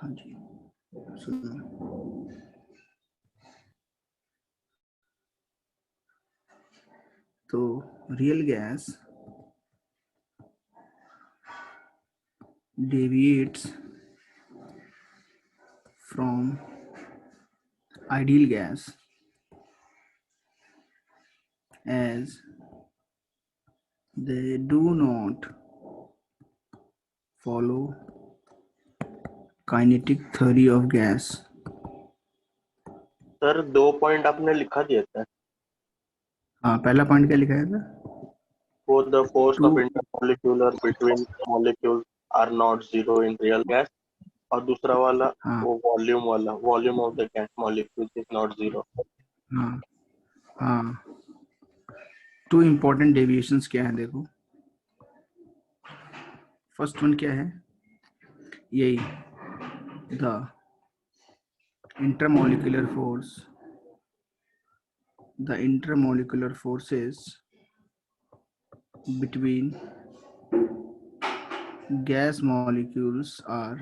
हाँ जी सुनो, तो real gas deviates from ideal gas as they do not follow kinetic theory of gas. Sir 2 point आपने लिखा दिया था। हाँ, पहला पॉइंट क्या लिखा था? For the force to of intermolecular between molecules are not zero in real gas, और दूसरा वाला हाँ वो वॉल्यूम वाला, volume of the gas molecules is not zero. हाँ हाँ, टू इम्पोर्टेंट डेविएशंस क्या है देखो। फर्स्ट वन क्या है? यही the intermolecular force, the intermolecular forces between gas molecules are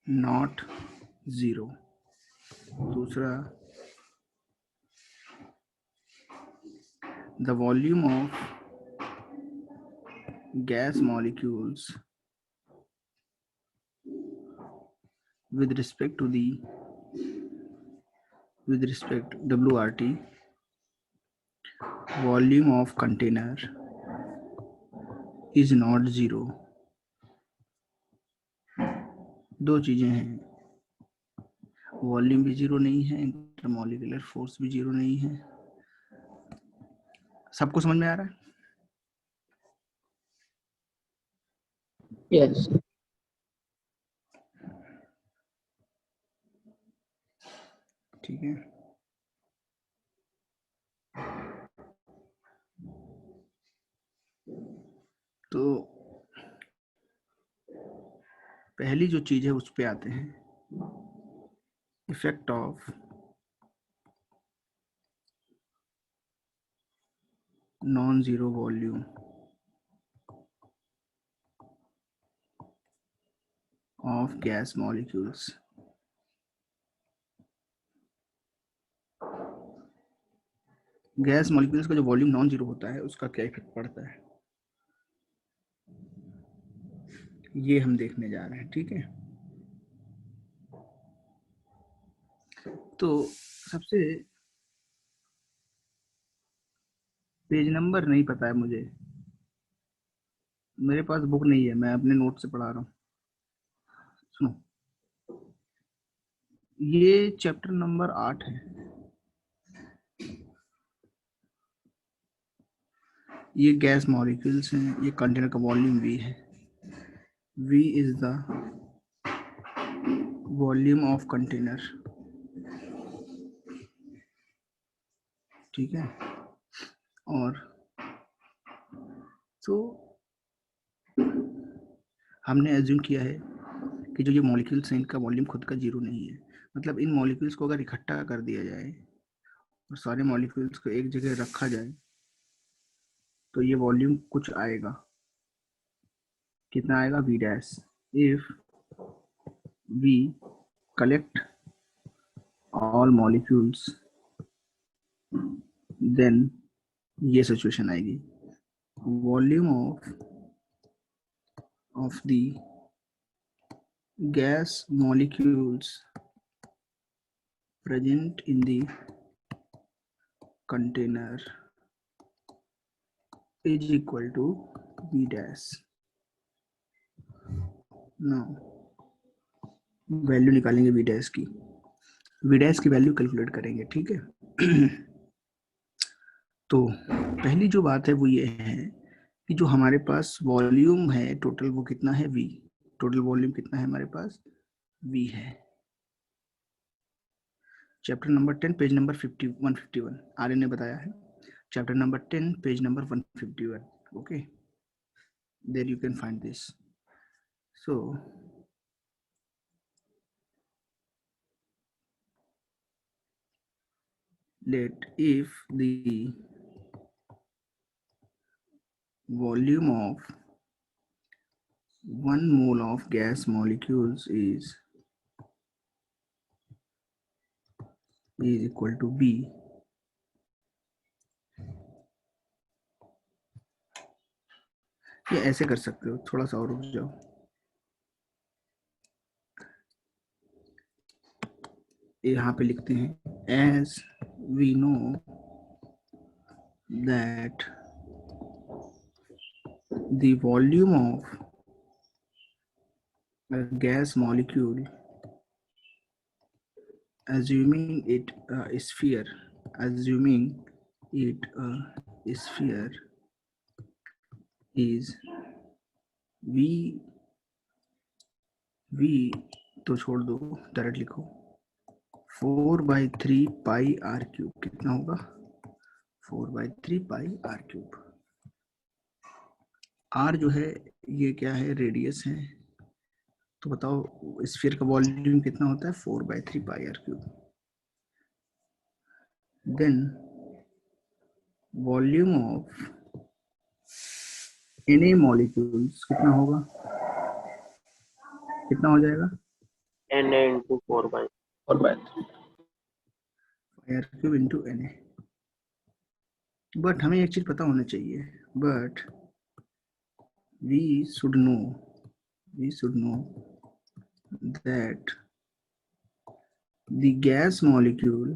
not zero. दूसरा, the volume of gas molecules with respect to the WRT, volume of container is not zero. दो चीजें हैं, वॉल्यूम भी zero नहीं है, इंटरमोलिकुलर फोर्स भी zero नहीं है। सबको समझ में आ रहा है? यस। ठीक है, तो पहली जो चीज है उस पे आते हैं, effect of non zero volume of gas molecules. Gas molecules का जो वॉल्यूम नॉन जीरो होता है उसका क्या इफेक्ट पड़ता है, ये हम देखने जा रहे हैं। ठीक है, तो सबसे पेज नंबर नहीं पता है मुझे, मेरे पास बुक नहीं है, मैं अपने नोट से पढ़ा रहा हूँ। सुनो, ये चैप्टर नंबर 8 है, ये गैस मॉलिक्यूल्स हैं, ये कंटेनर का वॉल्यूम V है। V is the volume of container. ठीक है, और तो हमने एज्यूम किया है कि जो ये मॉलिक्यूल्स हैं इनका वॉल्यूम खुद का जीरो नहीं है। मतलब इन मॉलिक्यूल्स को अगर इकट्ठा कर दिया जाए और सारे मॉलिक्यूल्स को एक जगह रखा जाए तो ये वॉल्यूम कुछ आएगा। कितना आएगा? V dash. If we collect all molecules then ये सिचुएशन आएगी, volume of the gas molecules present in the container is equal to V dash. now value निकालेंगे V dash की, V dash की वैल्यू कैलकुलेट करेंगे। ठीक है तो पहली जो बात है वो ये है कि जो हमारे पास वॉल्यूम है टोटल वो कितना है? V। टोटल वॉल्यूम कितना है हमारे पास? V है। Chapter number 10 page number 151 Arya ने बताया है। Chapter number 10 page number 151। Okay, there you can find this. So let if the volume of 1 mole of gas molecules is equal to B. ये ऐसे कर सकते हो, थोड़ा सा और रुक जाओ। यहाँ पे लिखते हैं as we know that the volume of a gas molecule, assuming it a sphere, assuming it a sphere is v तो छोड़ दो, डायरेक्ट लिखो 4/3 पाई आर क्यूब। कितना होगा? 4/3 पाई आर क्यूब। आर जो है ये क्या है? रेडियस है। तो बताओ स्फीयर का वॉल्यूम कितना होता है? 4/3 pi R cube. Then volume of Na molecules कितना होगा? कितना हो जाएगा? Na into 4/3 R cube into Na। But हमें एक चीज पता होना चाहिए, but we should know that the gas molecule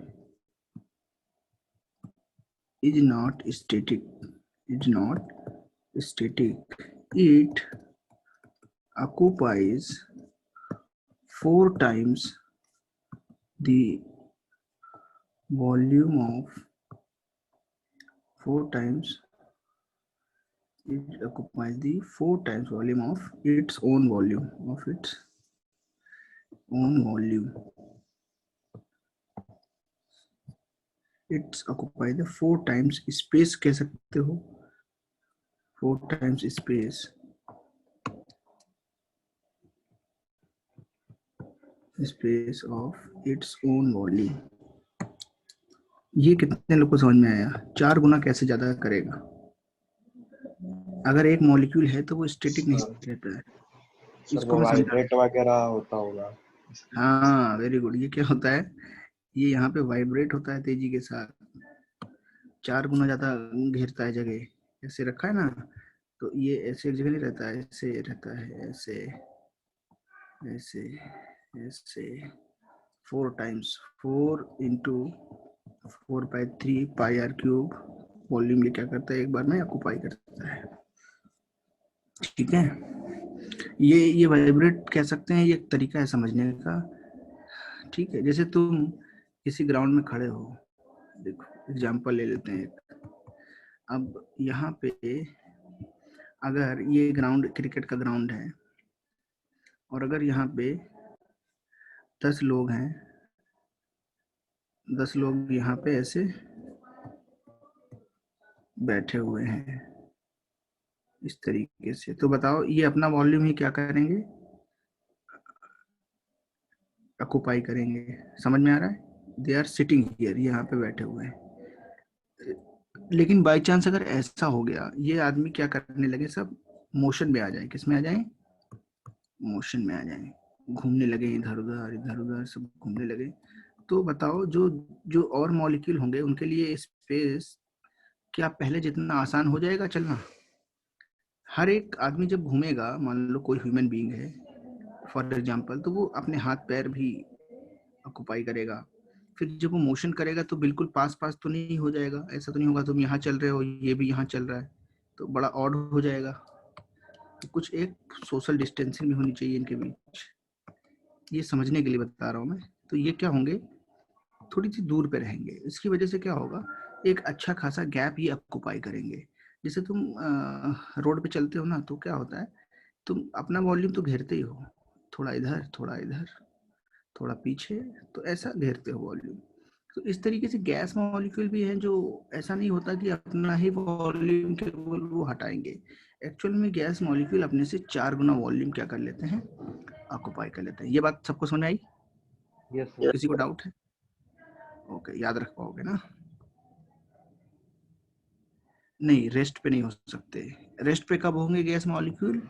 is not static. It occupies 4 times the volume of 4 times it occupies the 4 times volume of its own volume it's occupy the 4 times space कह सकते हो, 4 times space of its own volume। ये कितने लोग को समझ में आया? 4 गुना कैसे ज्यादा करेगा? अगर एक मॉलिक्यूल है तो वो स्टैटिक नहीं रहता है, इसको मैं वाइब्रेट वगैरह होता होगा। हाँ वेरी गुड। ये क्या होता है? ये यहाँ पे वाइब्रेट होता है तेजी के साथ, 4 गुना ज्यादा घेरता है जगह। ऐसे रखा है ना, तो ये ऐसे एक जगह नहीं रहता है, ऐसे रहता है, ऐसे ऐसे ऐसे 4 times 4 into 4/3 pi R cube volume ये क्या करता है? एक बार में ऑक्यूपाई करता है। ठीक है, ये वाइब्रेट कह सकते हैं, ये एक तरीका है समझने का। ठीक है, जैसे तुम किसी ग्राउंड में खड़े हो, देखो एग्जांपल ले लेते हैं। अब यहाँ पे अगर ये ग्राउंड क्रिकेट का ग्राउंड है और अगर यहाँ पे 10 लोग हैं, 10 लोग यहाँ पे ऐसे बैठे हुए हैं इस तरीके से, तो बताओ ये अपना वॉल्यूम ही क्या करेंगे? ऑक्यूपाई करेंगे। समझ में आ रहा है? दे आर सिटिंग हियर, यहाँ पे बैठे हुए हैं। लेकिन बाय चांस अगर ऐसा हो गया, ये आदमी क्या करने लगे, सब मोशन में आ जाए। किस में आ जाए? मोशन में आ जाए, घूमने लगे इधर उधर सब घूमने लगे। तो बताओ जो जो और मॉलिक्यूल होंगे उनके लिए स्पेस क्या पहले जितना आसान हो जाएगा चलना? हर एक आदमी जब घूमेगा, मान लो कोई ह्यूमन बीइंग है फॉर एग्जांपल, तो वो अपने हाथ पैर भी ऑक्यूपाई करेगा। फिर जब वो मोशन करेगा तो बिल्कुल पास पास तो नहीं हो जाएगा, ऐसा तो नहीं होगा तुम यहाँ चल रहे हो ये भी यहाँ चल रहा है, तो बड़ा ऑड हो जाएगा। तो कुछ एक सोशल डिस्टेंसिंग भी होनी चाहिए इनके बीच, ये समझने के लिए बता रहा हूँ मैं। तो ये क्या होंगे? थोड़ी सी दूर पे रहेंगे। इसकी वजह से क्या होगा? एक अच्छा खासा गैप ये ऑक्यूपाई करेंगे। जैसे तुम रोड पे चलते हो ना, तो क्या होता है, तुम अपना वॉल्यूम तो घेरते ही हो, थोड़ा इधर थोड़ा इधर थोड़ा पीछे, तो ऐसा घेरते हो वॉल्यूम। तो इस तरीके से गैस मॉलिक्यूल भी हैं जो ऐसा नहीं होता कि अपना ही वॉल्यूम केवल वो हटाएंगे। एक्चुअल में गैस मॉलिक्यूल अपने से 4 गुना वॉल्यूम क्या कर लेते हैं? ऑक्यूपाई कर लेते हैं। ये बात सबको समझ आई? यस किसी को डाउट है? ओके, याद रख पाओगे ना? नहीं, रेस्ट पे नहीं हो सकते। रेस्ट पे कब होंगे गैस मॉलिक्यूल?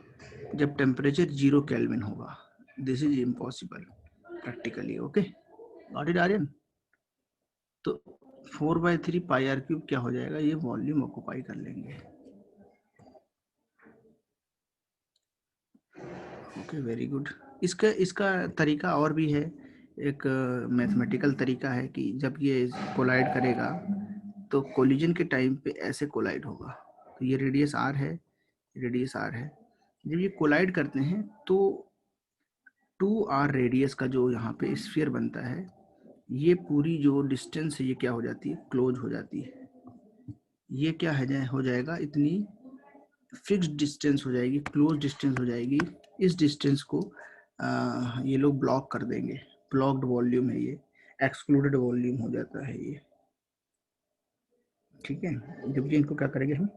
जब टेम्परेचर 0 केल्विन होगा। This is impossible practically. Okay, got it Aryan? तो 4/3 पाई आर क्यूब क्या हो जाएगा, ये वॉल्यूम ऑक्युपाई कर लेंगे। Okay, very good. इसका इसका तरीका और भी है, एक मैथमेटिकल तरीका है कि जब ये कोलाइड करेगा तो कोलिजन के टाइम पे ऐसे कोलाइड होगा। तो ये रेडियस आर है, रेडियस आर है। जब ये कोलाइड करते हैं तो 2r रेडियस का जो यहाँ पे स्फीयर बनता है, ये पूरी जो डिस्टेंस है ये क्या हो जाती है, क्लोज हो जाती है। ये क्या है, हो जाएगा, इतनी फिक्स्ड डिस्टेंस हो जाएगी, क्लोज डिस्टेंस हो जाएगी। इस डिस्टेंस को ये लोग ब्लॉक कर देंगे। ब्लॉक्ड वॉल्यूम है ये, एक्सक्लूडेड वॉल्यूम हो जाता है ये। ठीक है, जब ये इनको क्या करेंगे, हम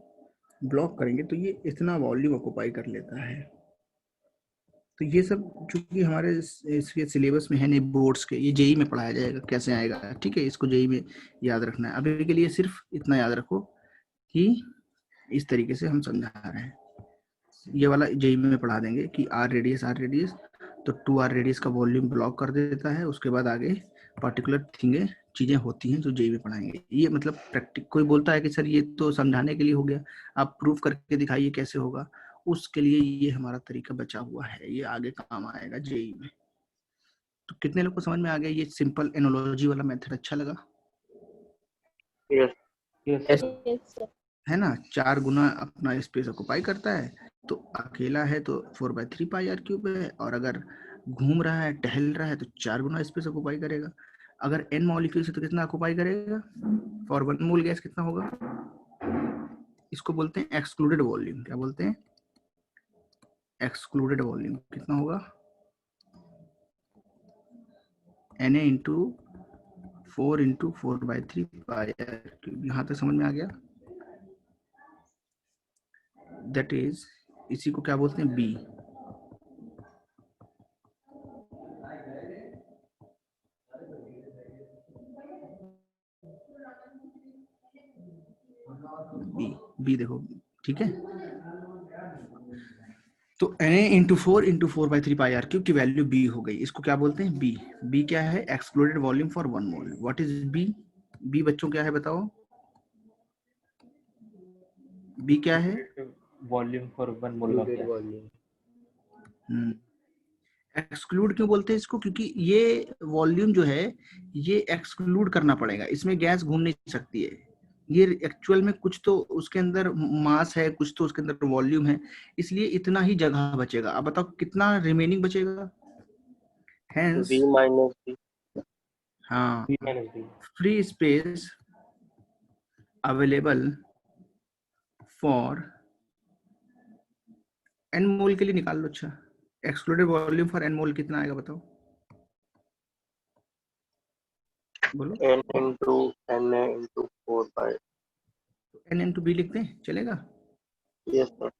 ब्लॉक करेंगे तो ये इतना वॉल्यूम ऑक्युपाई कर लेता है। तो ये सब चूंकि हमारे इसके सिलेबस में है नहीं, बोर्ड्स के, ये जेई में पढ़ाया जाएगा, कैसे आएगा। ठीक है, इसको जेई में याद रखना है। अभी के लिए सिर्फ इतना याद रखो कि इस तरीके से हम समझा रहे हैं। ये वाला जेई में पढ़ा देंगे कि आर रेडियस तो 2r रेडियस का वॉल्यूम ब्लॉक कर देता है। उसके बाद आगे पर्टिकुलर चीजें होती हैं जो जेई में पढ़ाएंगे। ये मतलब प्रैक्टिक, कोई बोलता है कि सर ये तो समझाने के लिए हो गया, आप प्रूफ करके दिखाइए कैसे होगा, उसके लिए ये हमारा तरीका बचा हुआ है, ये आगे काम आएगा जेई में। तो कितने लोग को समझ में आ गया ये सिंपल एनोलॉजी वाला मेथड? अच्छा लगा? Yes yes Yes, sir. है ना, 4 गुना अपना स्पेस ऑक्युपाई करता है। तो अकेला है तो 4/3 पाई आर क्यूब है, और अगर घूम रहा है, टहल रहा है, तो 4 गुना स्पेस ऑक्युपाई करेगा। अगर n मॉलिक्यूल्स है तो कितना ऑक्युपाई करेगा? फॉर 1 मोल गैस कितना होगा? इसको बोलते हैं एक्सक्लूडेड वॉल्यूम। क्या बोलते हैं? Excluded volume. कितना होगा? Na into 4 into 4/3 pi R cube. यहाँ तक समझ में आ गया? दैट इज, इसी को क्या बोलते हैं, बी। बी देखो, ठीक है। तो Na into 4/3 pi R cube की वैल्यू बी हो गई। इसको क्या बोलते हैं, बी। बी क्या है? Excluded volume for 1 mole. What is B? B बच्चों क्या है बताओ? बी क्या है? Volume for 1 mole of gas. Exclude क्यों बोलते हैं इसको? क्योंकि ये वॉल्यूम जो है ये एक्सक्लूड करना पड़ेगा, इसमें गैस घूम नहीं सकती है। ये एक्चुअल में कुछ तो उसके अंदर मास है, कुछ तो उसके अंदर वॉल्यूम है, इसलिए इतना ही जगह बचेगा। अब बताओ कितना रिमेनिंग बचेगा? हेंस, v माइनस b हाँ, V minus D. Free space available for n mole के लिए निकाल लो। अच्छा, excluded volume for n mole कितना आएगा बताओ, बोलो। n into na into 4 by n into B लिखते हैं, चलेगा? Yes sir.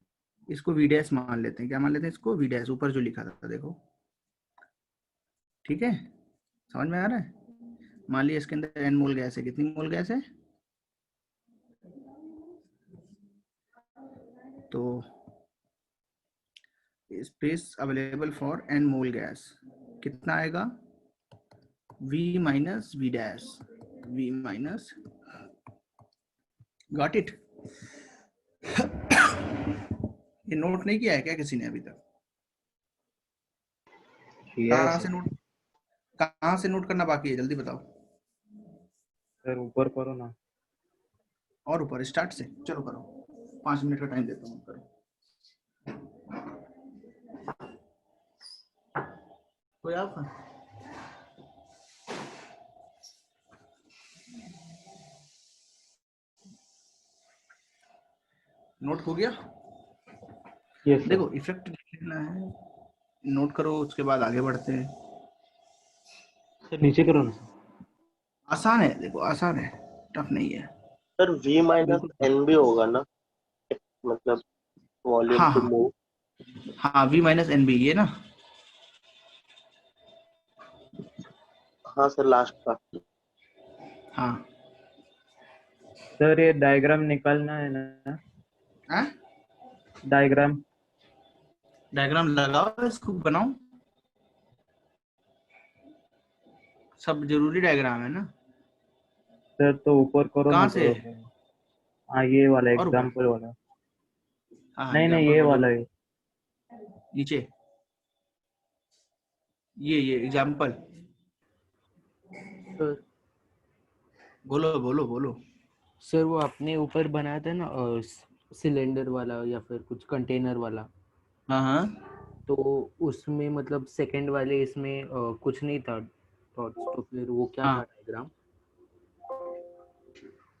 इसको वी डैश मान लेते हैं। क्या मान लेते हैं इसको? वी डैश, ऊपर जो लिखा था देखो। ठीक है, समझ में आ रहा है? मान लिया इसके अंदर n मोल गैस है। कितनी मोल गैस है? तो space available for n mole gas कितना आएगा? v minus V dash, v minus. Got it? ये नोट नहीं किया है क्या किसी ने अभी तक? कहाँ से नोट, कहाँ से नोट करना बाकी है, जल्दी बताओ। सर ऊपर करो ना। और ऊपर स्टार्ट से चलो करो, 5 मिनट का टाइम देता हूँ, करो। कोई आपका नोट हो गया? यस देखो इफेक्ट लिखना है, नोट करो, उसके बाद आगे बढ़ते हैं। सर नीचे करो ना। आसान है, देखो आसान है, टफ नहीं है। सर v माइनस बिल्कुल। n भी होगा ना, मतलब वॉल्यूम हाँ टू हाँ मूव। हाँ, v माइनस एन बी, ये ना। हाँ सर, लास्ट का। हाँ सर ये डायग्राम निकालना है ना, हाँ, डायग्राम। डायग्राम लगाओ, इसको बनाओ, सब जरूरी डायग्राम है ना। सर तो ऊपर करो ना कहाँ से? थोड़ा। हाँ ये वाला और ऊपर? एग्जाम्पल वाला। हाँ नहीं नहीं एग्जाम्पल ये बोलो। वाला है। नीचे ये एग्जाम्पल सर बोलो बोलो बोलो। सर वो आपने ऊपर बनाया था ना सिलेंडर वाला या फिर कुछ कंटेनर वाला, हाँ हाँ। तो उसमें मतलब सेकंड वाले इसमें कुछ नहीं था थॉट्स, तो फिर वो क्या था हाँ डायग्राम?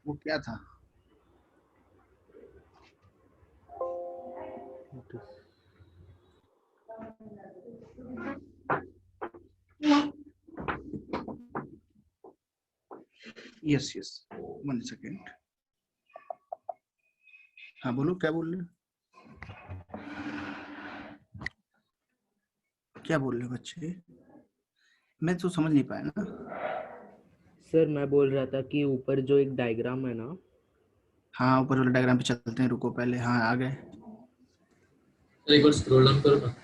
वो क्या था? Yes yes, 1 second. हाँ बोलो, क्या बोल रहे हो? क्या बोल रहे हो बच्चे? मैं तो समझ नहीं पाया ना। सर मैं बोल रहा था कि ऊपर जो एक डायग्राम है ना, हाँ ऊपर वाले डायग्राम पे चलते हैं, रुको पहले। हाँ आ गए। एक बार स्क्रॉल डाउन करो ना।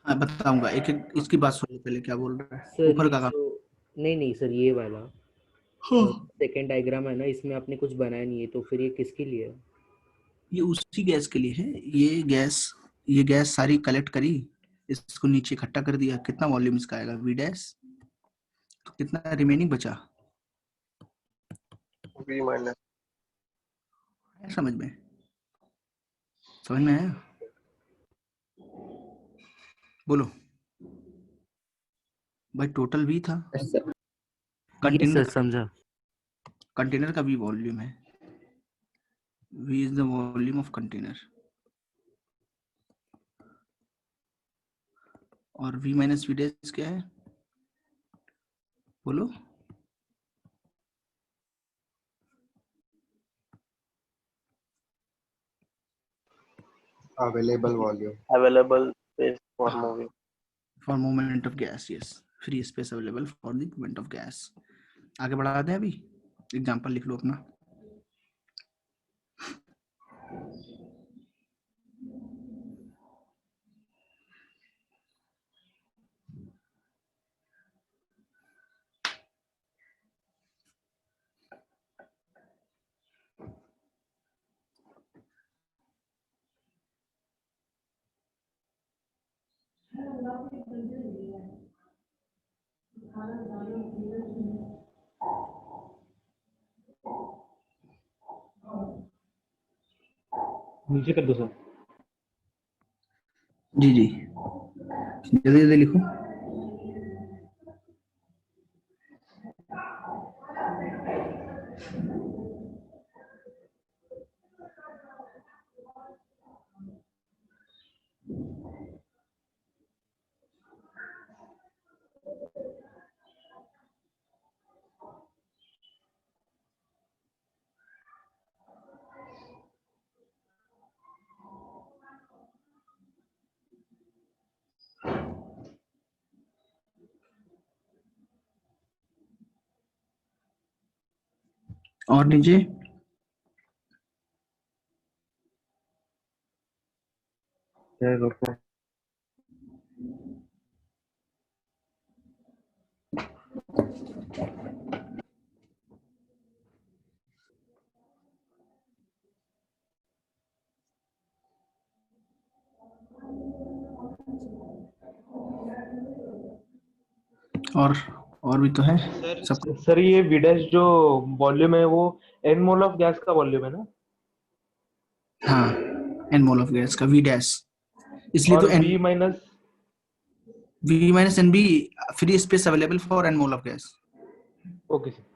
हाँ बताऊंगा, एक एक इसकी बात सुनो पहले, क्या बोल रहा है सर ऊपर ये का काम। जो, नहीं नहीं सर ये वाला हाँ। सेकंड डायग्राम है ना, इसमें आपने कुछ बनाया नहीं है, तो फिर ये किसके लिए है? ये उसी गैस के लिए है। ये गैस सारी कलेक्ट करी, इसको नीचे इकट्ठा कर दिया। कितना वॉल्यूम इसका आएगा? V dash. तो कितना रिमेनिंग बचा? V minus। आया समझ में? समझ में आया? बोलो भाई। टोटल वी था। ये कंटेनर सर का, समझा। कंटेनर का वी वॉल्यूम है। V is the volume of container. और वी माइनस वी डैश क्या है? बोलो। Available volume. Available space for moving। For movement of gas, yes. Free space available for the movement of gas. आगे बढ़ा दें अभी? Example लिख लो अपना। नीचे कर दो सर। जी जी, जल्दी जल्दी लिखो। और नीचे रुको। और भी तो है सब। सर ये विडेस जो वॉल्यूम है वो n मोल ऑफ गैस का वॉल्यूम है ना? हाँ एन मोल ऑफ गैस का वी डैश, इसलिए तो और N. v minus. V minus N B, free space available for N mole of gas. Okay sir.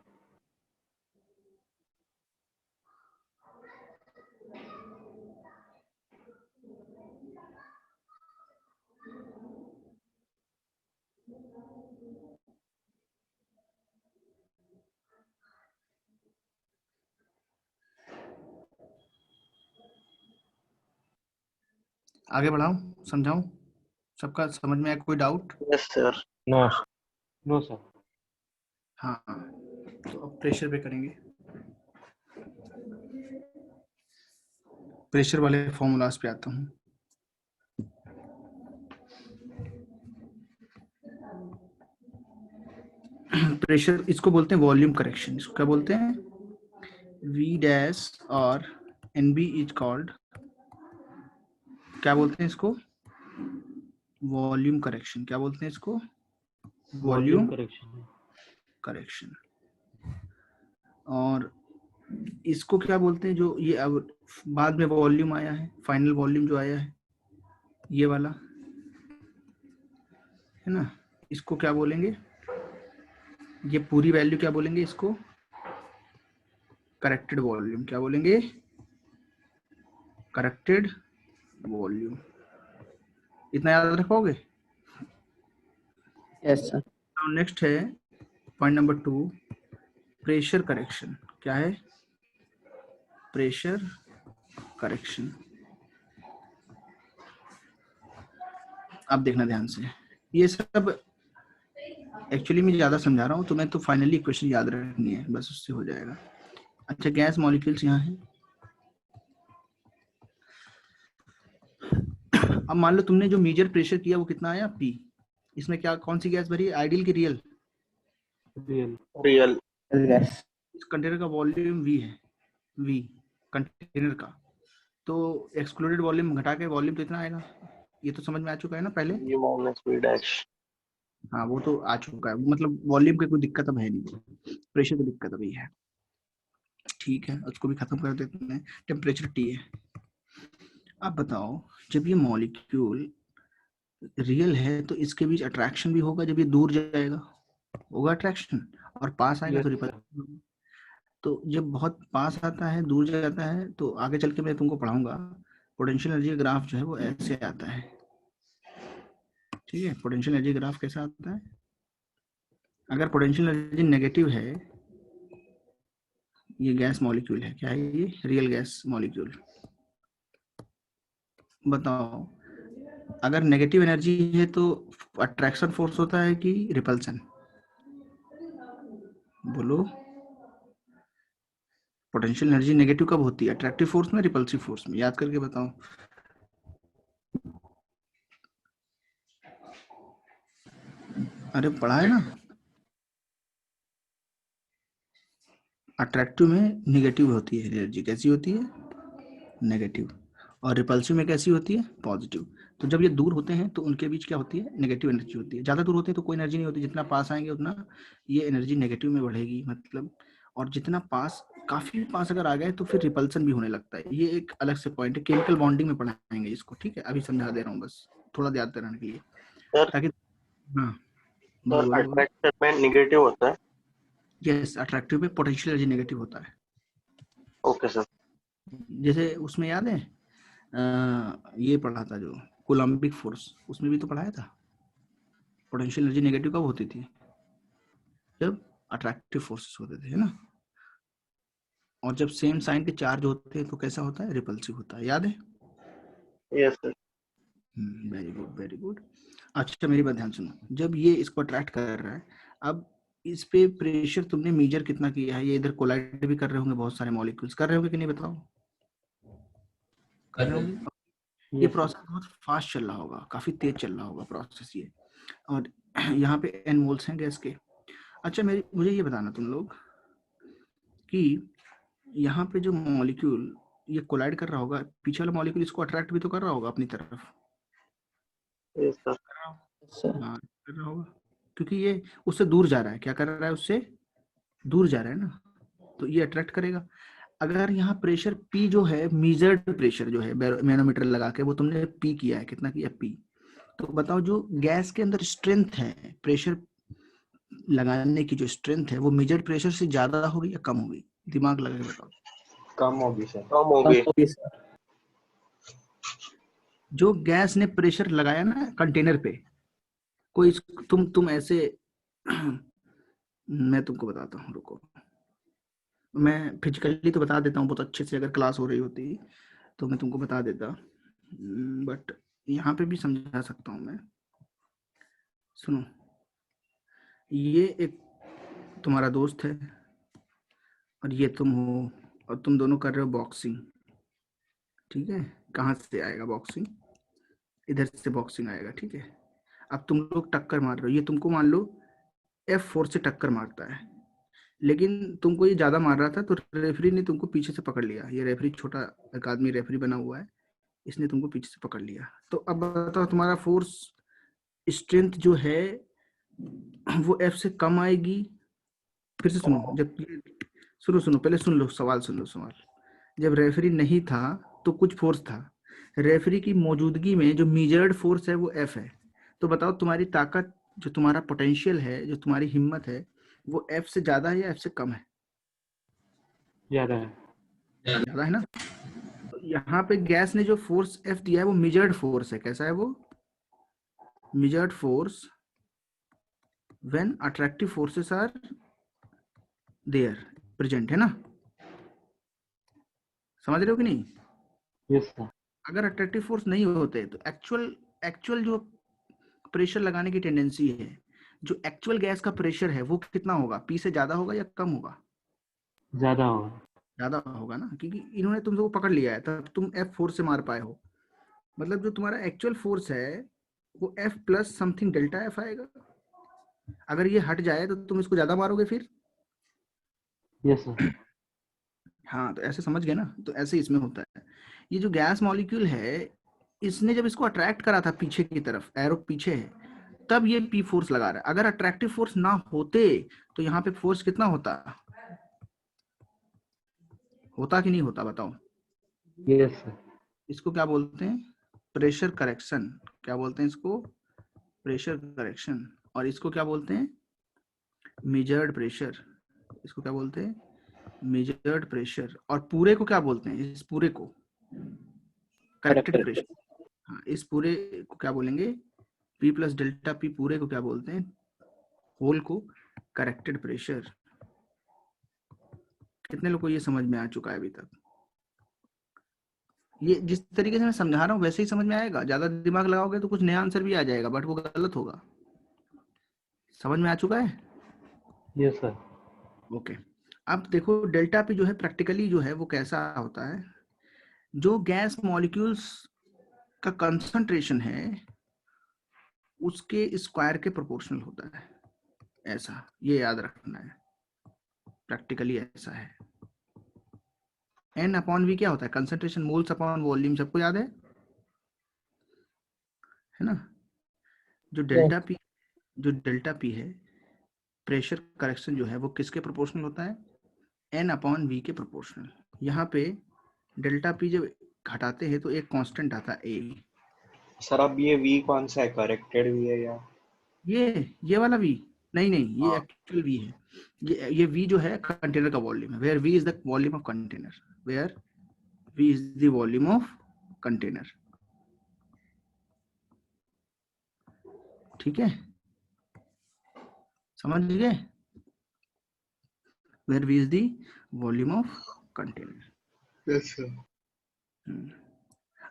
आगे बढ़ाऊं, समझाऊं? सबका समझ में आया? कोई doubt? Yes sir। No no sir. हाँ तो अब प्रेशर पे करेंगे। प्रेशर वाले फॉर्मूलाज पे आता हूँ। प्रेशर, इसको बोलते हैं वॉल्यूम करेक्शन। इसको क्या बोलते हैं? वी डैश और एनबी इज कॉल्ड, क्या बोलते हैं इसको? Volume correction. क्या बोलते हैं इसको? Volume volume correction. करेक्शन। और इसको क्या बोलते हैं, जो ये अब बाद में वॉल्यूम आया है, फाइनल वॉल्यूम जो आया है ये वाला, है ना, इसको क्या बोलेंगे? ये पूरी वैल्यू क्या बोलेंगे इसको? Corrected volume. क्या बोलेंगे? Corrected volume. इतना याद रखोगे? Yes sir. नेक्स्ट है पॉइंट नंबर 2, प्रेशर करेक्शन। क्या है? Pressure correction. अब देखना ध्यान से, ये सब एक्चुअली मैं ज्यादा समझा रहा हूँ, तुम्हें तो फाइनली इक्वेशन याद रखनी है, बस उससे हो जाएगा। अच्छा, गैस मॉलिक्यूल्स यहाँ है। अब मान लो तुमने जो मेजर प्रेशर किया वो कितना आया? P। इसमें क्या, कौन सी गैस भरी है? आइडियल की रियल? रियल। गैस। इस कंटेनर का वॉल्यूम V है, V कंटेनर का, तो एक्सक्लूडेड वॉल्यूम घटा के वॉल्यूम तो इतना आएगा। ये तो समझ में आ चुका है ना पहले? U minus V dash. हाँ वो तो आ चुका है, मतलब वॉल्यूम की कोई दिक्कत अब है नहीं, प्रेशर की दिक्कत अभी है। ठीक है, उसको भी खत्म कर देते हैं। टेम्परेचर T है। अब बताओ, जब ये मॉलिक्यूल रियल है तो इसके बीच अट्रैक्शन भी होगा, जब ये दूर जाएगा होगा अट्रैक्शन, और पास आएगा तो रिपल्शन। तो जब बहुत पास आता है, दूर जाता है, तो आगे चल के मैं तुमको पढ़ाऊंगा, पोटेंशियल एनर्जी ग्राफ जो है वो ऐसे आता है। ठीक है, पोटेंशियल एनर्जी ग्राफ कैसा आता है? अगर पोटेंशियल एनर्जी नेगेटिव है, ये गैस मॉलिक्यूल है, क्या है ये? Real gas molecule. बताओ, अगर नेगेटिव एनर्जी है तो अट्रैक्शन फोर्स होता है कि रिपल्सन? बोलो। पोटेंशियल एनर्जी नेगेटिव कब होती है? अट्रैक्टिव फोर्स में, रिपल्सिव फोर्स में? याद करके बताओ। अरे पढ़ा है ना। अट्रैक्टिव में नेगेटिव होती है एनर्जी, कैसी होती है? नेगेटिव। और रिपल्सिव में कैसी होती है? पॉजिटिव। तो जब ये दूर होते हैं तो उनके बीच क्या होती है? नेगेटिव एनर्जी होती है। ज्यादा दूर होते हैं तो कोई एनर्जी नहीं होती, जितना पास आएंगे उतना ये एनर्जी नेगेटिव में बढ़ेगी, मतलब। और जितना पास, काफी पास अगर आ गए तो फिर रिपल्सन भी होने लगता है। ये एक अलग से पॉइंट है, केमिकल बॉन्डिंग में पढ़ाएंगे इसको, ठीक है? अभी समझा दे रहा हूँ बस, थोड़ा याद कराने के लिए, सर ताकि। हाँ बोलो सर बोलो बोलो। अट्रैक्शन में निगेटिव होता है। यस, अट्रैक्टिव में पोटेंशियल एनर्जी नेगेटिव होता है। Okay sir. जैसे उसमें याद है, ये पढ़ा था जो कोलम्बिक फोर्स, उसमें भी तो पढ़ाया था। पोटेंशियल एनर्जी नेगेटिव कब होती थी? जब अट्रैक्टिव फोर्सेस होते थे, है ना। और जब सेम साइन के चार्ज होते हैं तो कैसा होता है? रिपल्सिव होता है, याद है? Yes sir. Very good very good. अच्छा मेरी बात ध्यान सुनो, जब ये इसको अट्रैक्ट कर रहा है, अब इस पे प्रेशर तुमने मेजर कितना किया है? ये इधर कोलाइड भी कर रहे होंगे, बहुत सारे मॉलिक्यूल्स कर रहे होंगे कि नहीं, बताओ? कर रहे होंगे। ये प्रोसेस बहुत फास्ट चल रहा होगा, काफी तेज चल रहा होगा प्रोसेस ये। और यहाँ पे n मोल्स हैं गैस के। अच्छा मुझे ये बताना तुम लोग कि यहाँ पे जो मॉलिक्यूल ये कोलाइड कर रहा होगा, पीछे वाला मॉलिक्यूल इसको अट्रैक्ट भी तो कर रहा होगा अपनी तरफ। Yes sir. हाँ कर रहा होगा, क्योंकि ये उससे दूर जा रहा है। क्या कर रहा है? उससे दूर जा रहा है ना, तो ये अट्रैक्ट करेगा। अगर यहाँ प्रेशर P जो है, मेजर्ड प्रेशर जो है मैनोमीटर लगा के, वो तुमने P किया है, कितना किया? P। तो बताओ, जो गैस के अंदर स्ट्रेंथ है, प्रेशर लगाने की जो स्ट्रेंथ है, वो मेजर्ड प्रेशर से ज्यादा होगी या कम होगी? दिमाग लगा के बताओ। कम होगी सर। कम होगी। जो गैस ने प्रेशर लगाया ना कंटेनर पे, कोई तुम ऐसे मैं तुमको बताता हूँ, रुको, मैं फिजिकली तो बता देता हूँ बहुत अच्छे से, अगर क्लास हो रही होती तो मैं तुमको बता देता, बट यहाँ पे भी समझा सकता हूँ मैं। सुनो, ये एक तुम्हारा दोस्त है और ये तुम हो, और तुम दोनों कर रहे हो बॉक्सिंग, ठीक है? कहाँ से आएगा बॉक्सिंग? इधर से बॉक्सिंग आएगा, ठीक है? अब तुम लोग टक्कर मार रहे हो, ये तुमको मान लो F फोर्स से टक्कर मारता है, लेकिन तुमको ये ज्यादा मार रहा था तो रेफरी ने तुमको पीछे से पकड़ लिया। ये रेफरी छोटा एक आदमी रेफरी बना हुआ है, इसने तुमको पीछे से पकड़ लिया। तो अब बताओ तुम्हारा फोर्स स्ट्रेंथ जो है वो F से कम आएगी। फिर से सुनो, जब सुनो पहले सुन लो सवाल, सुन लो सवाल। जब रेफरी नहीं था तो कुछ फोर्स था, रेफरी की मौजूदगी में जो मेजर्ड फोर्स है वो F है। तो बताओ तुम्हारी ताकत, जो तुम्हारा पोटेंशियल है, जो तुम्हारी हिम्मत है, वो F से ज्यादा है या F से कम है? ज्यादा है। ज्यादा है ना। तो यहाँ पे गैस ने जो फोर्स F दिया है वो मेजर्ड फोर्स है। कैसा है वो? Measured force when attractive forces are there, present, है ना। समझ रहे हो कि नहीं? Yes sir. अगर अट्रैक्टिव फोर्स नहीं होते तो एक्चुअल जो प्रेशर लगाने की टेंडेंसी है, जो एक्चुअल गैस का प्रेशर है वो कितना होगा? P से ज्यादा होगा या कम होगा? ज्यादा होगा। ज्यादा होगा ना, क्योंकि इन्होंने तुमको पकड़ लिया है, तब तुम F फोर्स से मार पाए हो। मतलब जो तुम्हारा एक्चुअल फोर्स है वो F plus something delta F आएगा। अगर ये हट जाए तो तुम इसको ज्यादा मारोगे फिर। Yes sir. हाँ, तो ऐसे समझ गए ना। तो ऐसे इसमें होता है। ये जो गैस मॉलिक्यूल है, इसने जब इसको अट्रैक्ट करा था पीछे की तरफ, एरो पीछे है, तब ये P फोर्स लगा रहा है। अगर अट्रैक्टिव फोर्स ना होते तो यहाँ पे फोर्स कितना होता? होता कि नहीं होता बताओ? Yes sir. इसको क्या बोलते हैं? Pressure correction. क्या बोलते हैं इसको? Pressure correction. और इसको क्या बोलते हैं? Measured pressure. इसको क्या बोलते हैं? Measured pressure. और पूरे को क्या बोलते हैं? इस पूरे को करेक्टेड प्रेशर। हाँ, इस पूरे को क्या बोलेंगे? P प्लस डेल्टा P पूरे को क्या बोलते हैं? होल को करेक्टेड प्रेशर। कितने लोग को ये समझ में आ चुका है अभी तक? ये जिस तरीके से मैं समझा रहा हूँ वैसे ही समझ में आएगा। ज्यादा दिमाग लगाओगे तो कुछ नया आंसर भी आ जाएगा, बट वो गलत होगा। समझ में आ चुका है? Yes sir. ओके। अब देखो डेल्टा P जो है प्रैक्टिकली जो है वो कैसा होता है? जो गैस मॉलिक्यूल्स का कंसंट्रेशन है उसके स्क्वायर के प्रोपोर्शनल होता है। ऐसा ये याद रखना है, प्रैक्टिकली ऐसा है। N अपॉन V क्या होता है? Concentration moles upon volume. सबको याद है ना? जो डेल्टा P है, प्रेशर करेक्शन जो है वो किसके प्रोपोर्शनल होता है? N अपॉन V के प्रोपोर्शनल। यहाँ पे डेल्टा P जब घटाते हैं तो एक कांस्टेंट आता है A। सर अब ये V कौन सा है, करेक्टेड V है या ये वाला V? नहीं, ये एक्चुअल V है। ये V जो है कंटेनर का वॉल्यूम है। Where V is the volume of container. Where V is the volume of container. ठीक है, समझ गए? Where V is the volume of container. Yes sir.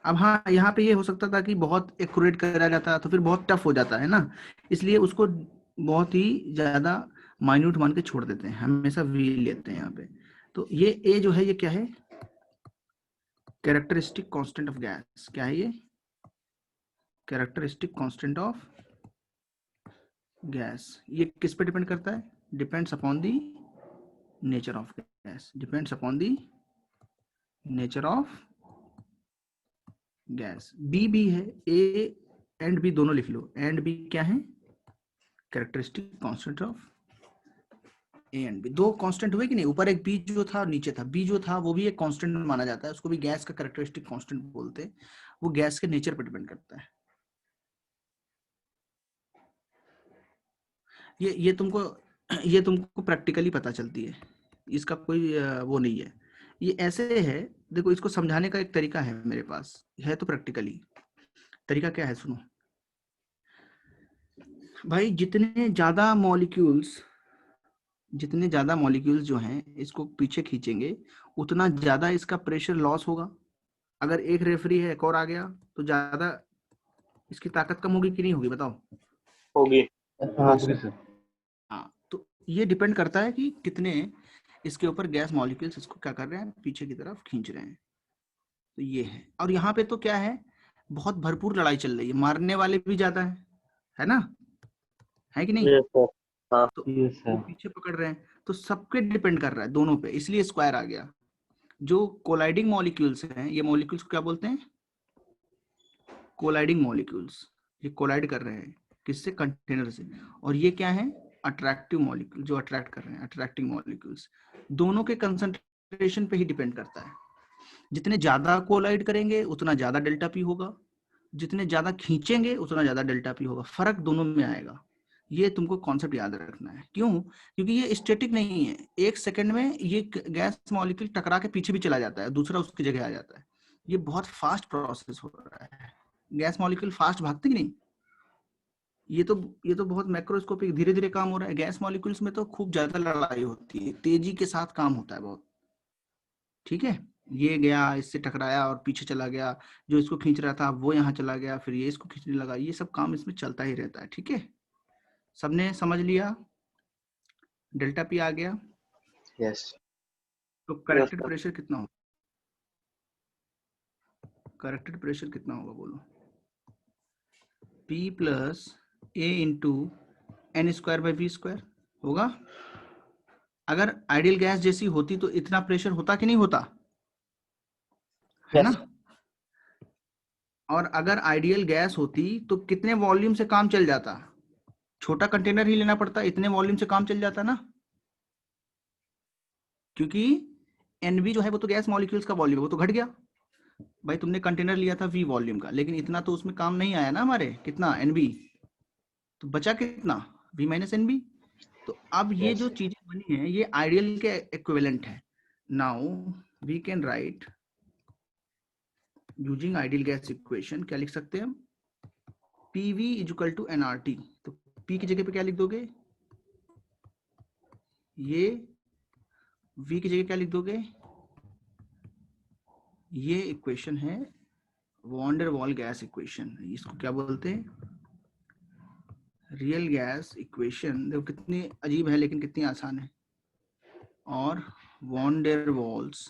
अब हाँ, यहाँ पे ये हो सकता था कि बहुत एक्यूरेट करा जाता तो फिर बहुत टफ हो जाता है ना, इसलिए उसको बहुत ही ज्यादा माइन्यूट मान के छोड़ देते हैं, हमेशा V लेते हैं यहाँ पे। तो ये A जो है ये क्या है? Characteristic constant of gas. क्या है ये? Characteristic constant of gas. ये किस पे डिपेंड करता है? Depends upon the nature of gas. Depends upon the nature of gas. B है, A एंड B दोनों लिख लो। एंड B क्या है? Characteristic constant of A and B। दो कांस्टेंट हुए कि नहीं? ऊपर एक B जो था और नीचे था। B जो था वो भी एक कांस्टेंट माना जाता है, उसको भी गैस का कैरेक्टरिस्टिक कांस्टेंट बोलते हैं। वो गैस के नेचर पर डिपेंड करता है। ये तुमको प्रैक्टिकली पता चलती है, इसका कोई वो नहीं है। ये ऐसे है, देखो इसको समझाने का एक तरीका है मेरे पास, है तो प्रैक्टिकली। तरीका क्या है सुनो भाई। जितने ज्यादा मॉलिक्यूल्स जो हैं इसको पीछे खींचेंगे उतना ज्यादा इसका प्रेशर लॉस होगा। अगर एक रेफरी है एक और आ गया तो ज्यादा इसकी ताकत कम होगी कि नहीं होगी बताओ? होगी। हाँ सर। हाँ, तो ये डिपेंड करता है कि कितने इसके ऊपर गैस मॉलिक्यूल्स इसको क्या कर रहे हैं, पीछे की तरफ खींच रहे हैं। तो ये है। और यहाँ पे तो क्या है, बहुत भरपूर लड़ाई चल रही है, मारने वाले भी ज्यादा है ना? है कि नहीं? Yes sir. हाँ। तो यस वो सर। पीछे पकड़ रहे हैं, तो सबके डिपेंड कर रहा है दोनों पे, इसलिए स्क्वायर आ गया। जो कोलाइडिंग मॉलिक्यूल्स हैं, ये मॉलिक्यूल्स को क्या बोलते हैं? Colliding molecules. ये कोलाइड कर रहे हैं किससे? कंटेनर से। और ये क्या है? अट्रैक्टिव मॉलिक्यूल, जो अट्रैक्ट कर रहे हैं, अट्रैक्टिंग मॉलिक्यूल्स। दोनों के कंसंट्रेशन पे ही डिपेंड करता है। जितने ज्यादा कोलाइड करेंगे उतना ज्यादा डेल्टा पी होगा, जितने ज्यादा खींचेंगे उतना ज्यादा डेल्टा पी होगा, फर्क दोनों में आएगा। ये तुमको कॉन्सेप्ट याद रखना है। क्यों? क्योंकि ये स्टैटिक नहीं है, एक सेकंड में ये गैस मॉलिक्यूल टकरा के पीछे भी चला जाता है, दूसरा उसकी जगह आ जाता है। ये बहुत फास्ट प्रोसेस हो रहा है। गैस मॉलिक्यूल फास्ट भागते कि नहीं? ये तो बहुत मैक्रोस्कोपिक धीरे धीरे काम हो रहा है। गैस मॉलिक्यूल्स में तो खूब ज्यादा लड़ाई होती है, तेजी के साथ काम होता है बहुत। ठीक है, ये गया, इससे टकराया और पीछे चला गया, जो इसको खींच रहा था वो यहाँ चला गया, फिर ये इसको खींचने लगा, ये सब काम इसमें चलता ही रहता है। ठीक है, सबने समझ लिया? डेल्टा पी आ गया। यस। तो यस करेक्टेड सर। प्रेशर कितना होगा? करेक्टेड प्रेशर कितना होगा बोलो? P plus A into N square by V square होगा। अगर आइडियल गैस जैसी होती तो इतना प्रेशर होता कि नहीं होता? है ना? और अगर आइडियल गैस होती तो कितने वॉल्यूम से काम चल जाता? छोटा कंटेनर ही लेना पड़ता, इतने वॉल्यूम से काम चल जाता ना। क्योंकि एनवी जो है वो तो गैस मॉलिक्यूल्स का वॉल्यूम, वो तो घट गया। भाई तुमने कंटेनर लिया था वी वॉल्यूम का, लेकिन इतना तो उसमें काम नहीं आया ना हमारे, कितना? एनवी। तो बचा कितना? V minus NB. तो अब ये जो यस। चीजें बनी है ये आइडियल के इक्विवेलेंट है। Now we can write using ideal gas equation, क्या लिख सकते हैं हम? PV is equal to nRT। तो P की जगह पे क्या लिख दोगे? ये V की जगह क्या लिख दोगे? ये इक्वेशन है van der Waal gas equation. इसको क्या बोलते हैं? Real gas equation. देखो कितनी अजीब है लेकिन कितनी आसान है। और van der Waals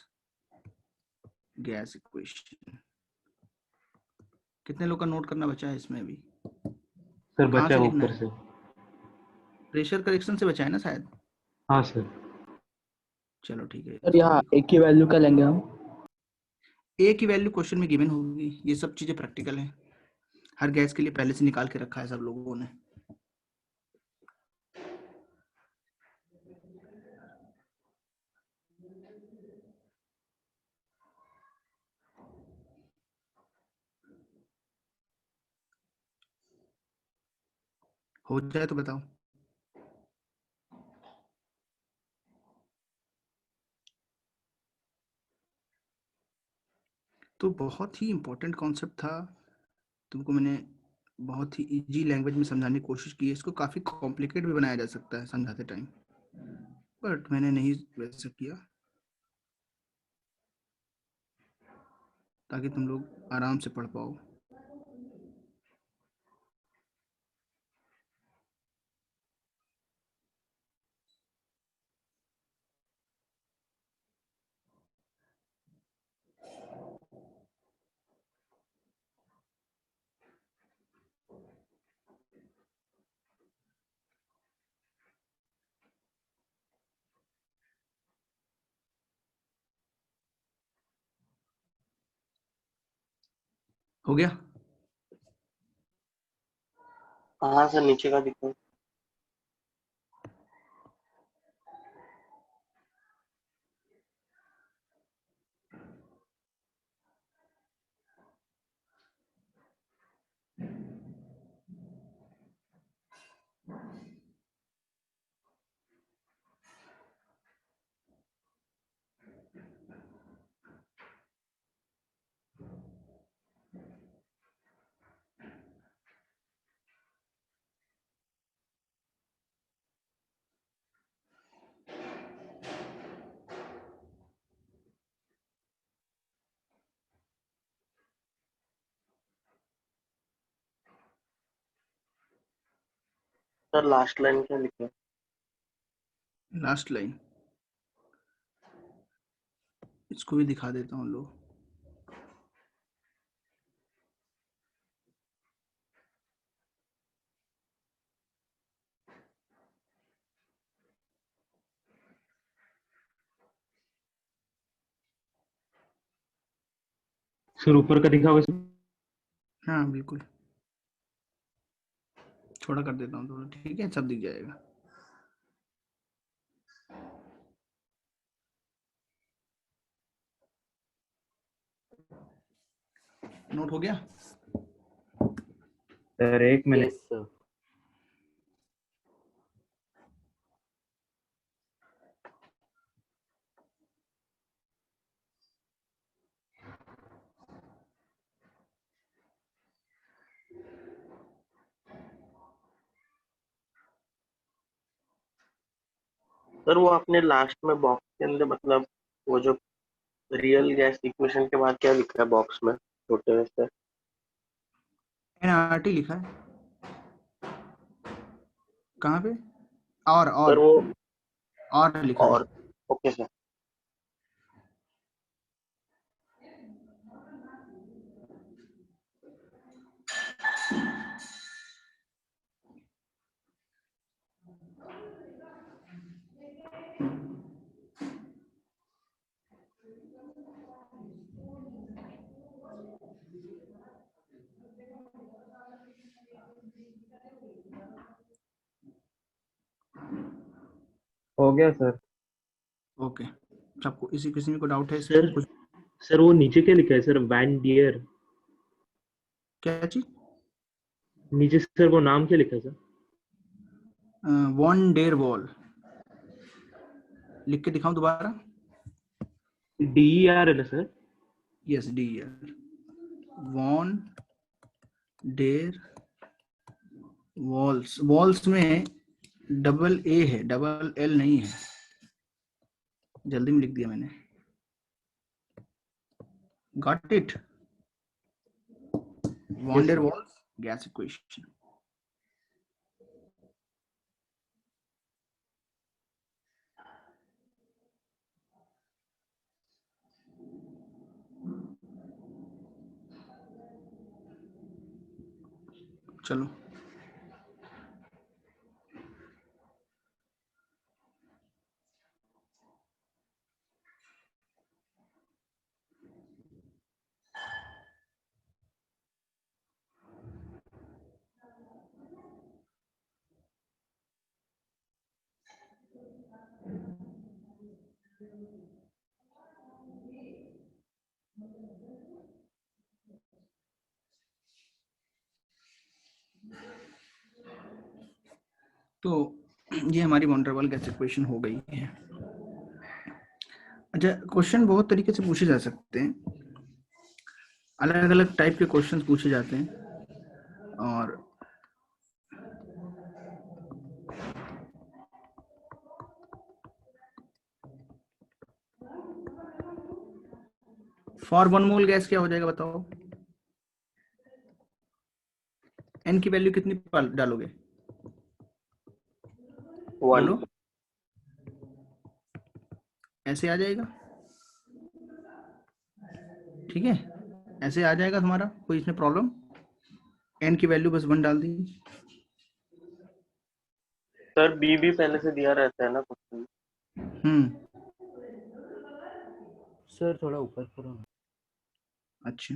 gas equation. कितने लोग का नोट करना बचा है इसमें अभी? सर कहाँ बचा से है लिखना ऊपर है? से। प्रेशर करेक्शन से बचा है ना शायद? हाँ सर। चलो ठीक है, सर इसको यहाँ लिखो। एक की वैल्यू क्या लेंगे हम? ए की वैल्यू क्वेश्चन में गिवन होगी। ये सब चीजें प्रैक्टिकल है, हर गैस के लिए पहले से निकाल के रखा है सब लोगों ने। हो जाए तो बताओ। तो बहुत ही इंपॉर्टेंट कॉन्सेप्ट था, तुमको मैंने बहुत ही इजी लैंग्वेज में समझाने की कोशिश की है। इसको काफी कॉम्प्लिकेट भी बनाया जा सकता है समझाते टाइम, बट मैंने नहीं वैसे किया, ताकि तुम लोग आराम से पढ़ पाओ। हो गया? हाँ सर, नीचे का दिखाओ। सर लास्ट लाइन क्या लिखा है? लास्ट लाइन इसको भी दिखा देता हूँ लो। सर ऊपर का दिखा हुआ सर? हाँ बिल्कुल, छोटा कर देता हूँ थोड़ा, ठीक है, सब दिख जाएगा। नोट हो गया? सर एक मिनट। Yes sir. सर वो आपने लास्ट में बॉक्स के अंदर मतलब वो जो रियल गैस इक्वेशन के बाद क्या लिखा है बॉक्स में छोटे में से? NRT लिखा है। कहाँ पे? और सर वो लिखा है। और ओके सर। हो गया सर। ओके, सबको इसी किसी में को डाउट है इसमें सर कुछ? सर वो नीचे क्या लिखा है सर? Van dear. क्या चीज? नीचे सर वो नाम क्या लिखा है सर? Von der wall. लिख के दिखाऊं दोबारा? DER है ना सर? Yes, DER। Van der Waals. Waals में डबल ए है, डबल एल नहीं है, जल्दी में लिख दिया मैंने। Got it? Van der Waals gas equation. चलो, तो ये हमारी van der Waal gas equation हो गई है। अच्छा, क्वेश्चन बहुत तरीके से पूछे जा सकते हैं, अलग अलग टाइप के क्वेश्चंस पूछे जाते हैं। और फॉर 1 मोल गैस क्या हो जाएगा बताओ? n की वैल्यू कितनी डालोगे? 1। बोलो। ऐसे आ जाएगा, ठीक है, ऐसे आ जाएगा तुम्हारा, कोई इसमें प्रॉब्लम? n की वैल्यू बस 1 डाल दी। सर बी भी पहले से दिया रहता है ना क्वेश्चन? सर थोड़ा ऊपर करो ना। अच्छा,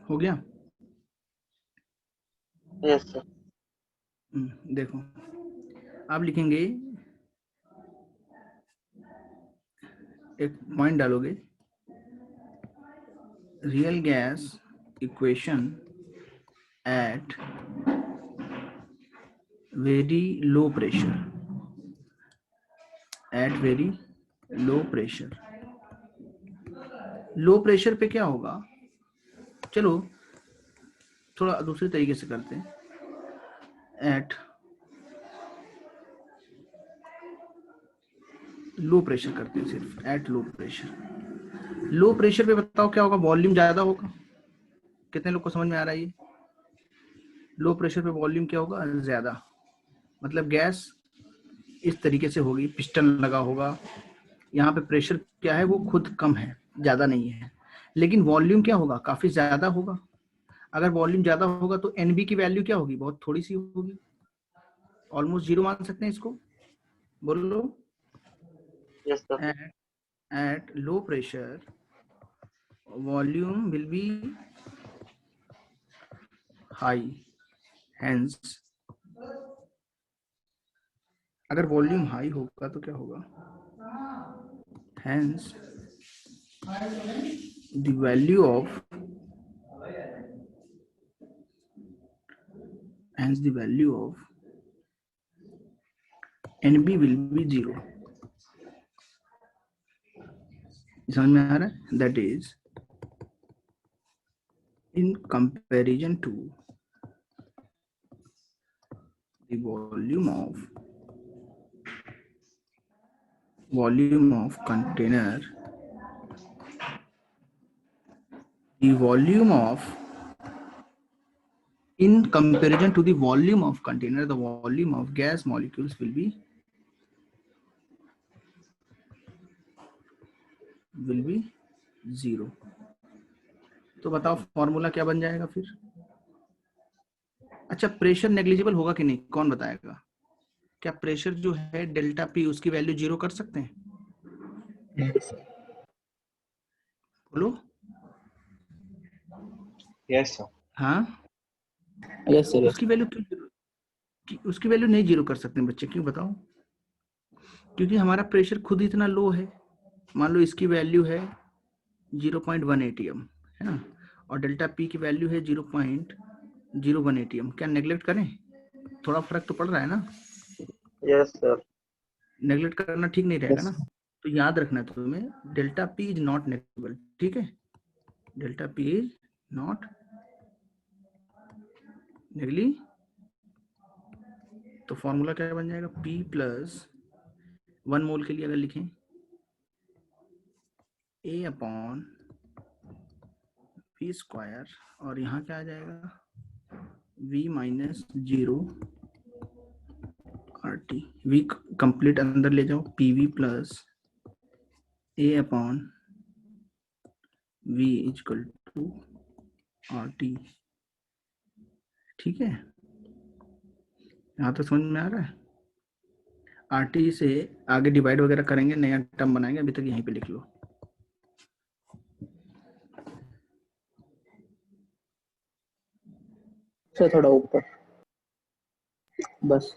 हो गया। Yes sir. देखो, आप लिखेंगे, एक पॉइंट डालोगे, real gas equation at very low pressure, at very low pressure. Low pressure पे क्या होगा? चलो थोड़ा दूसरे तरीके से करते हैं। एट लो प्रेशर करते हैं, सिर्फ at low pressure. Low pressure पे बताओ क्या होगा, वॉल्यूम ज्यादा होगा। कितने लोग को समझ में आ रहा है ये? लो प्रेशर पे वॉल्यूम क्या होगा, ज्यादा। मतलब गैस इस तरीके से होगी, पिस्टन लगा होगा, यहाँ पे प्रेशर क्या है वो खुद कम है, ज्यादा नहीं है, लेकिन वॉल्यूम क्या होगा, काफी ज्यादा होगा। अगर वॉल्यूम ज्यादा होगा तो एनबी की वैल्यू क्या होगी, बहुत थोड़ी सी होगी, ऑलमोस्ट जीरो मान सकते हैं इसको। बोलो। Yes sir. At low pressure, volume will be high. Hence, अगर वॉल्यूम हाई होगा तो क्या होगा, hence the value of NB will be 0. समझ में आ रहा है? That is in comparison to the volume of container, the volume of, in comparison to the volume of container, the volume of gas molecules will be 0. तो बताओ formula क्या बन जाएगा फिर। अच्छा, प्रेशर नेग्लिजिबल होगा कि नहीं, कौन बताएगा? क्या प्रेशर जो है डेल्टा पी उसकी वैल्यू 0 कर सकते हैं? बोलो। Yes sir. हाँ, यस सर। उसकी वैल्यू उसकी वैल्यू नहीं 0 कर सकते बच्चे, क्यों बताओ? क्योंकि हमारा प्रेशर खुद इतना लो है। मान लो इसकी वैल्यू है 0.1 atm, है ना, और डेल्टा पी की वैल्यू है 0.01 atm। क्या नेग्लेक्ट करें? थोड़ा फर्क तो पड़ रहा है ना। Yes sir. नेग्लेक्ट करना ठीक नहीं रहेगा ना। तो याद रखना तुम्हें, delta P is not neglectable, ठीक है? डेल्टा पी इज नॉट नेगली। तो फॉर्मूला क्या बन जाएगा, P प्लस 1 मोल के लिए अगर लिखें A अपॉन V स्क्वायर, और यहाँ क्या आ जाएगा V minus 0 RT। V complete अंदर ले जाओ, PV plus A upon V equal to RT। ठीक है, यहाँ तो समझ में आ रहा है? RT से आगे डिवाइड वगैरह करेंगे, नया टर्म बनाएंगे, अभी तक यहीं पे लिख लो। सर थोड़ा ऊपर बस।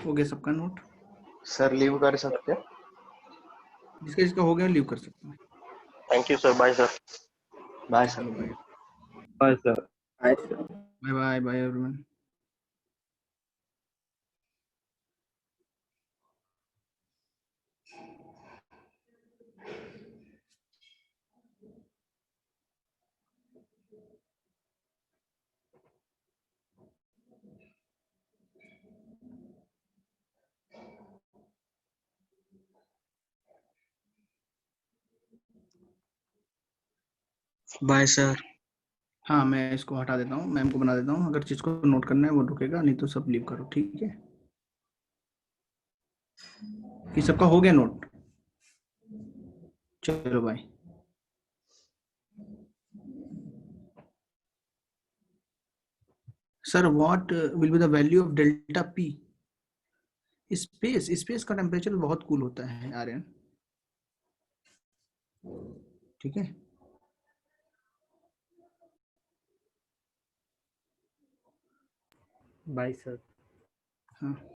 हो गया सबका नोट? सर लीव कर सकते हैं? जिसका जिसका हो गया लीव कर सकते हैं। Thank you sir. Bye sir. Bye sir. चलो bye bye sir. Bye bye bye everyone. Bye sir. हाँ, मैं इसको हटा देता हूँ, मैम को बना देता हूँ। अगर जिसको नोट करना है वो रुकेगा, नहीं तो सब लीव करो, ठीक है? कि सबका हो गया नोट? चलो bye. Sir, what will be the value of delta P? Space का टेम्परेचर बहुत कूल होता है आर्यन, ठीक है? Bye sir. हाँ।